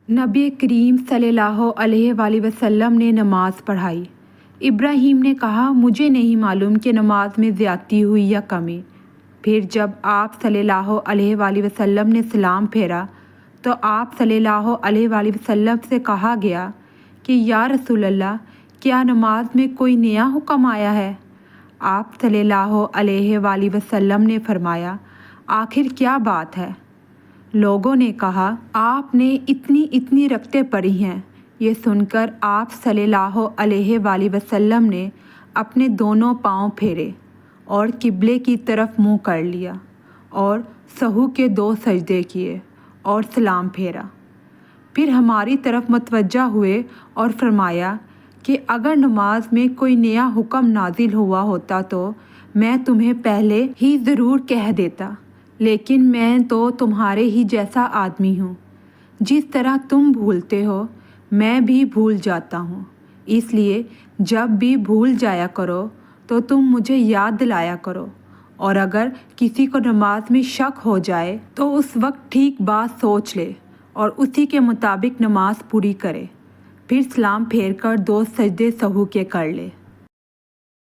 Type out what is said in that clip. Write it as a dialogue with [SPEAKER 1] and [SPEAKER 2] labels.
[SPEAKER 1] نبی کریم صلی اللہ علیہ وآلہ وسلم نے نماز پڑھائی۔ ابراہیم نے کہا مجھے نہیں معلوم کہ نماز میں زیادتی ہوئی یا کمی۔ پھر جب آپ صلی اللہ علیہ وآلہ وسلم نے سلام پھیرا تو آپ صلی اللہ علیہ وآلہ وسلم سے کہا گیا کہ یا رسول اللہ کیا نماز میں کوئی نیا حکم آیا ہے؟ آپ صلی اللہ علیہ وآلہ وسلم نے فرمایا آخر کیا بات ہے؟ لوگوں نے کہا آپ نے اتنی رکعتیں پڑھی ہیں۔ یہ سن کر آپ صلی اللہ علیہ وآلہ وسلم نے اپنے دونوں پاؤں پھیرے اور قبلے کی طرف منہ کر لیا اور سہو کے 2 سجدے کیے اور سلام پھیرا۔ پھر ہماری طرف متوجہ ہوئے اور فرمایا کہ اگر نماز میں کوئی نیا حکم نازل ہوا ہوتا تو میں تمہیں پہلے ہی ضرور کہہ دیتا، لیکن میں تو تمہارے ہی جیسا آدمی ہوں، جس طرح تم بھولتے ہو میں بھی بھول جاتا ہوں، اس لیے جب بھی بھول جایا کرو تو تم مجھے یاد دلایا کرو، اور اگر کسی کو نماز میں شک ہو جائے تو اس وقت ٹھیک بات سوچ لے اور اسی کے مطابق نماز پوری کرے، پھر سلام پھیر کر 2 سجدے سہو کے کر لے۔